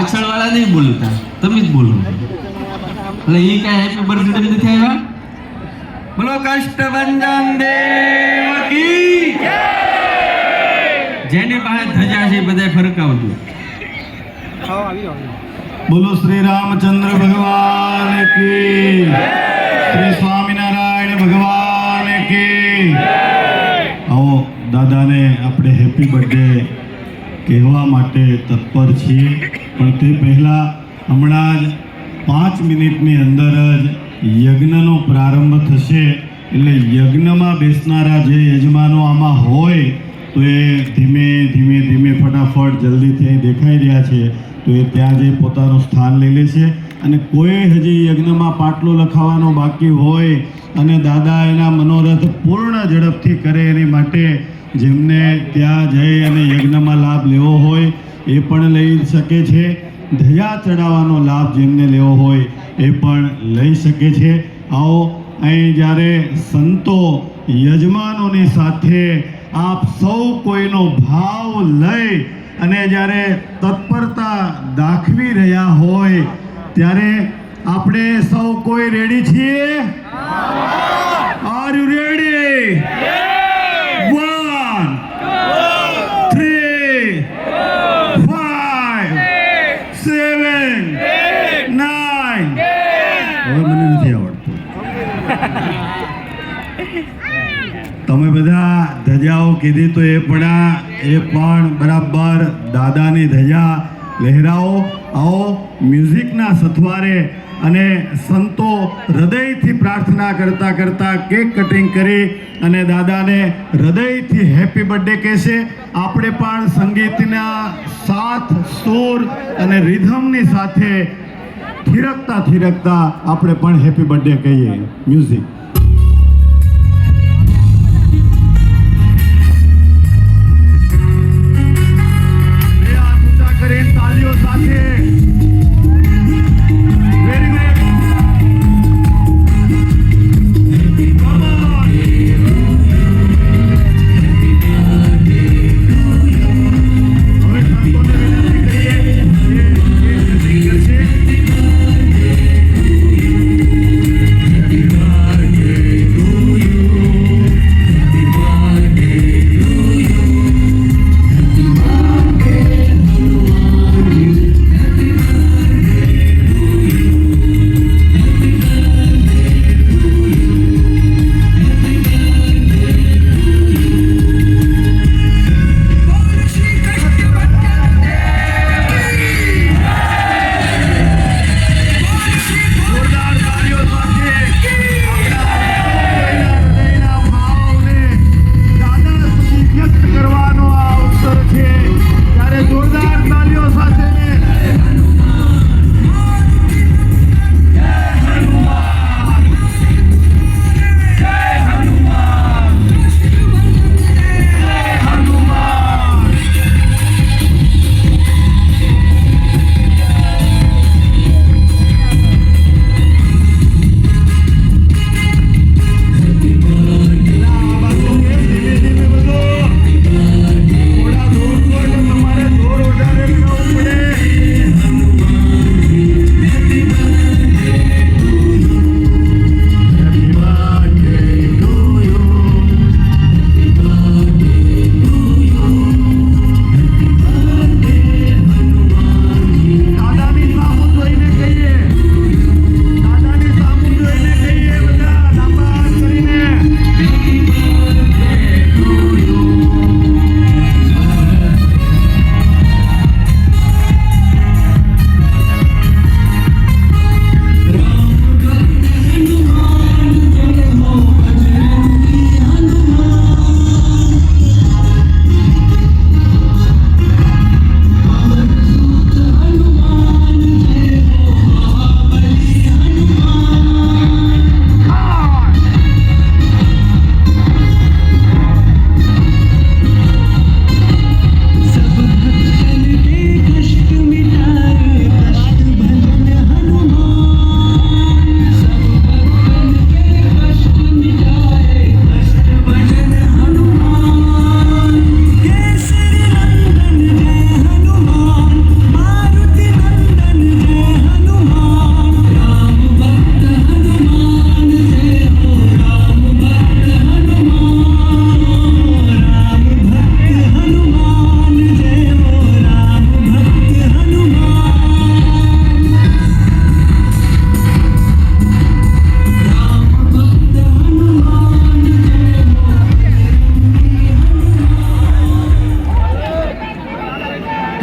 પાછળ વાળા નહીં બોલતા, તમે જ બોલો. એટલે એ કઈ હેપી બર્થડે નથી આવ્યા? બોલો કષ્ટભંજન દેવ કી જય. જેની પાસે ધજા છે બધા ફરકાવજો. બોલો શ્રી રામચંદ્ર ભગવાન કી, શ્રી સ્વામિનારાયણ ભગવાન કી. આવો દાદાને આપણે હેપી બર્થડે કહેવા માટે તત્પર છીએ, પણ તે પહેલાં હમણાં જ 5 મિનિટની અંદર જ યજ્ઞનો પ્રારંભ થશે. એટલે યજ્ઞમાં બેસનારા જે યજમાનો આમાં હોય તો એ ધીમે ધીમે ધીમે ફટાફટ જલ્દીથી અહીં દેખાઈ રહ્યા છે તો એ ત્યાં જઈ પોતાનું સ્થાન લઈ લે છે. અને કોઈ હજી યજ્ઞમાં પાટલો લખાવવાનો બાકી હોય અને દાદા એના મનોરથ પૂર્ણ ઝડપથી કરે એની માટે જેમને ત્યાં જઈ અને યજ્ઞમાં લાભ લેવો હોય એ પણ લઈ શકે છે. ધજા ચડાવવાનો લાભ જેમને લેવો હોય એ પણ લઈ શકે છે. આવો અહીં જ્યારે સંતો યજમાનોની સાથે આપ સૌ કોઈનો ભાવ લઈ અને જ્યારે તત્પરતા દાખવી રહ્યા હોય ત્યારે આપણે સૌ કોઈ રેડી છીએ? Are you ready? 1 3 5 7 9. હવે મને નથી આવડતું. તમે બધા ધજાઓ કીધી તો એ પણ બરાબર દાદાની ધજા લહેરાવો. આવો મ્યુઝિકના સથવારે અને સંતો હૃદયથી પ્રાર્થના કરતા કરતા કેક કટિંગ કરી અને દાદાને હૃદયથી હેપી બર્થડે કહેશે. આપણે પણ સંગીતના સાથ સુર અને રિધમની સાથે થિરકતા આપણે પણ હેપી બર્થડે કહીએ. મ્યુઝિક. તાલીઓ સાથે વેરી ગુડ. હવે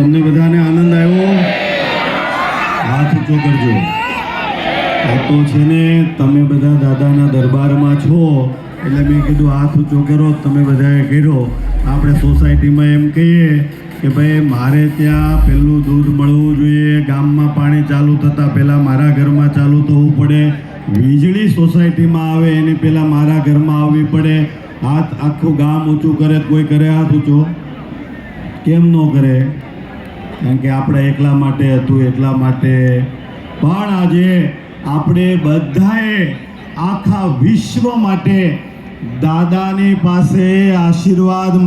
તમને બધાને આનંદ આવ્યો? હાથ ઊંચો કરજો. આ તો છે ને તમે બધા દાદાના દરબારમાં છો એટલે મેં કીધું હાથ ઊંચો કરો. તમે બધાએ કર્યો. આપણે સોસાયટીમાં એમ કહીએ કે ભાઈ મારે ત્યાં પહેલું દૂધ મળવું જોઈએ, ગામમાં પાણી ચાલુ થતાં પહેલાં મારા ઘરમાં ચાલુ થવું પડે, વીજળી સોસાયટીમાં આવે એની પહેલાં મારા ઘરમાં આવવી પડે. હાથ આખું ગામ ઊંચું કરે તો કોઈ કરે હાથ ઊંચો? કેમ ન કરે? કારણ કે આપણે એકલા માટે હતું, એટલા માટે. પણ આજે આપણે બધાએ આખા વિશ્વ માટે દાદાની પાસે આશીર્વાદ